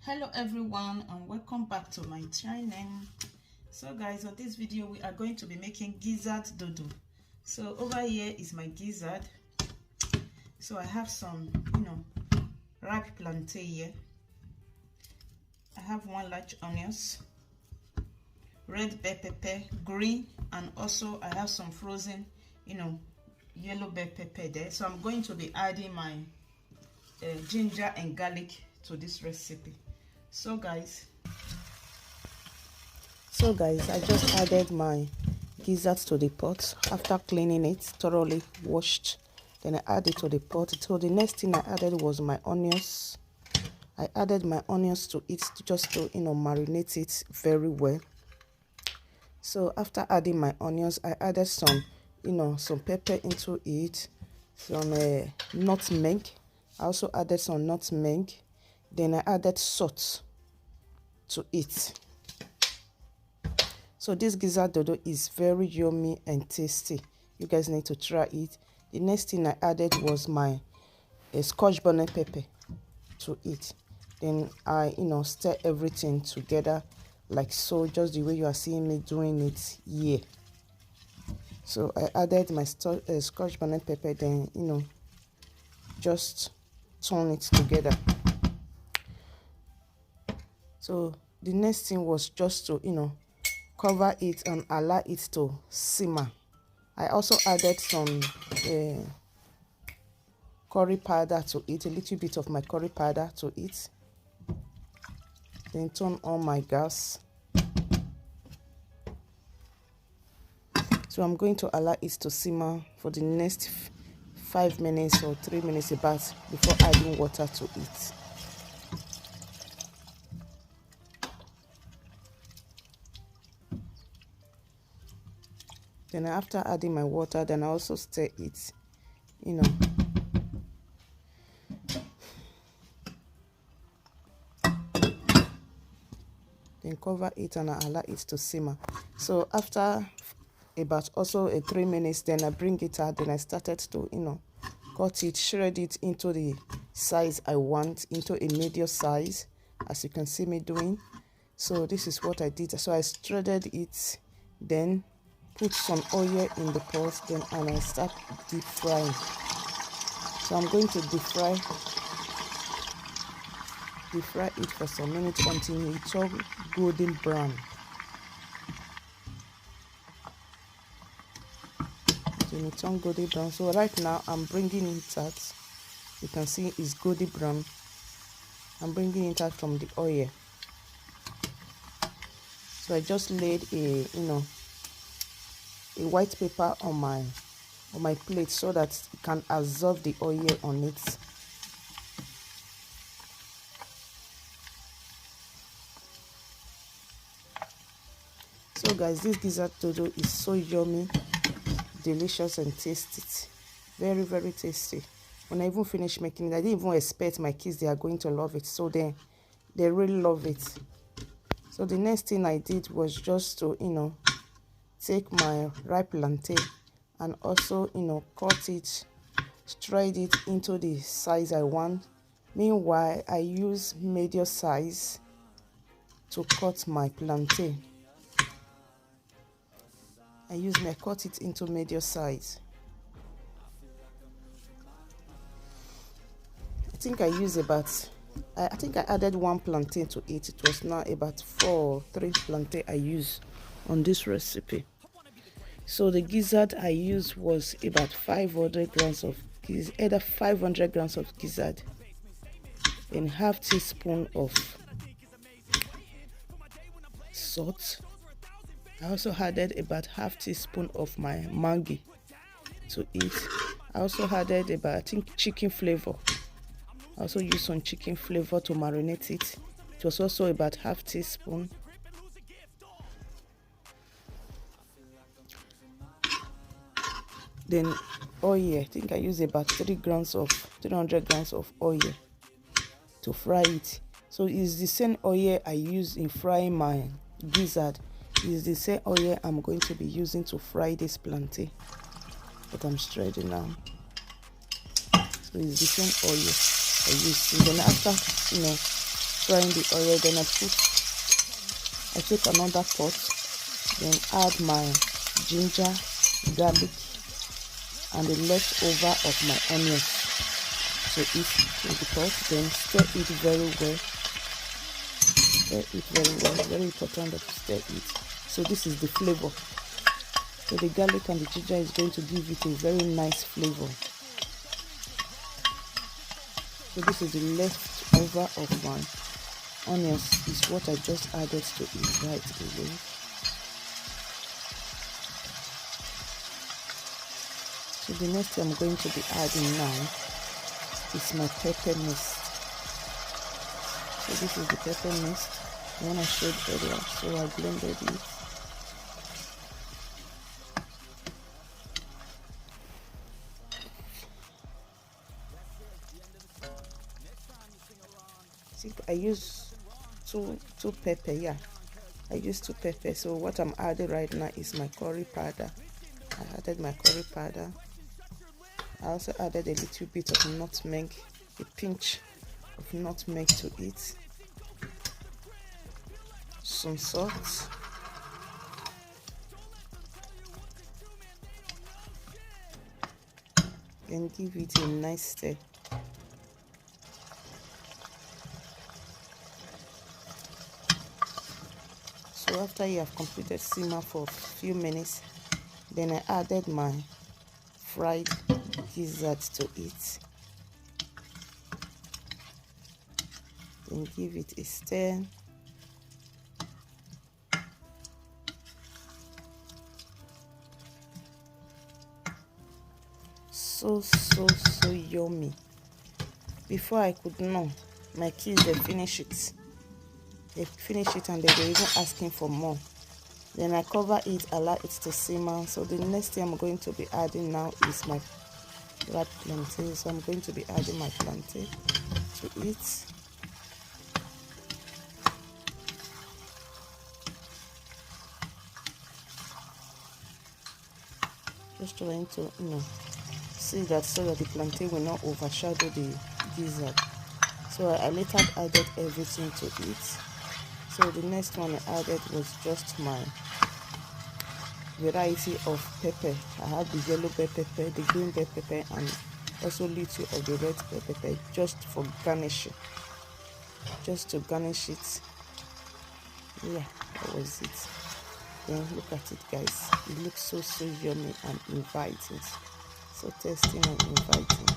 Hello everyone, and welcome back to my channel. So guys, on this video we are going to be making gizzard dodo. So over here is my gizzard. So I have some ripe plantain here. I have 1 large onions, red bell pepper, green, and also I have some frozen yellow bell pepper there. So I'm going to be adding my ginger and garlic to this recipe. So guys, I just added my gizzards to the pot after cleaning it, thoroughly washed. Then I added it to the pot. So the next thing I added was my onions. I added my onions to it just to marinate it very well. So after adding my onions, I added some some pepper into it, some nutmeg. I also added some nutmeg. Then I added salt to it. So this gizzard dodo is very yummy and tasty. You guys need to try it. The next thing I added was my scotch bonnet pepper to it. Then I stir everything together like so, just the way you are seeing me doing it here. So I added my scotch bonnet pepper, then just turn it together. So the next thing was just to cover it and allow it to simmer. I also added some curry powder to it, a little bit of my curry powder to it. Then turn on my gas. So I'm going to allow it to simmer for the next 5 minutes or 3 minutes about before adding water to it. Then after adding my water, then I also stir it, then cover it and I allow it to simmer. So after about also 3 minutes, then I bring it out. Then I started to cut it, shred it into the size I want, into a medium size, as you can see me doing. So this is what I did. So I shredded it, then put some oil in the pot, then and I start deep frying. So I'm going to deep fry it for some minutes until it turns golden brown. So right now I'm bringing it out. You can see it's golden brown. I'm bringing it out from the oil. So I just laid a white paper on my plate so that it can absorb the oil on it. So guys, this gizzard dodo is so yummy, delicious and tasty. Very, very tasty. When I even finished making it, I didn't even expect my kids they are going to love it. So they really love it. So the next thing I did was just to take my ripe plantain and also cut it, straight it into the size I want. Meanwhile, I use medium size to cut my plantain. I cut it into medium size. I think I use about I think I added 1 plantain to it. It was now about 4 or 3 plantain I use on this recipe. So the gizzard I used was about 500 grams of gizzard, either 500 grams of gizzard, and half teaspoon of salt. I also added about half teaspoon of my Maggi to it. I also added about, I think, chicken flavor. I also used some chicken flavor to marinate it. It was also about half teaspoon. Then oil, I think I used about 300 grams of oil to fry it. So it's the same oil I use in frying my gizzard. Is the same oil I'm going to be using to fry this plantain that I'm shredding now. So it's the same oil I use. And then after frying the oil, then I take another pot, then add my ginger, garlic, and the leftover of my onions to it in the pot. Then stir it very well. Stir it very well. Very important that you stir it. So this is the flavor. So the garlic and the ginger is going to give it a very nice flavor. So this is the leftover of my onions, is what I just added to it right away. So the next thing I'm going to be adding now is my pepper mist. So this is the pepper mist, the one I showed earlier. So I blended it. See, I use two pepper. Yeah, I use 2 pepper. So what I'm adding right now is my curry powder. I added my curry powder. I also added a little bit of nutmeg, a pinch of nutmeg to it. Some salt. Then give it a nice stir. So after you have completed simmer for a few minutes, then I added my fried gizzard to it. Then give it a stir. So yummy. Before I could know, my kids, they finish it. They finish it and they were even asking for more. Then I cover it, allow it to simmer. So the next thing I'm going to be adding now is my red plantain. So I'm going to be adding my plantain to it. Just trying to see that so that the plantain will not overshadow the gizzard. So I later added everything to it. So the next one I added was just my variety of pepper. I have the yellow bell pepper, the green bell pepper, and also little of the red bell pepper, just for garnishing. Just to garnish it. Yeah, that was it. Then look at it, guys. It looks so yummy and inviting. So tasty and inviting.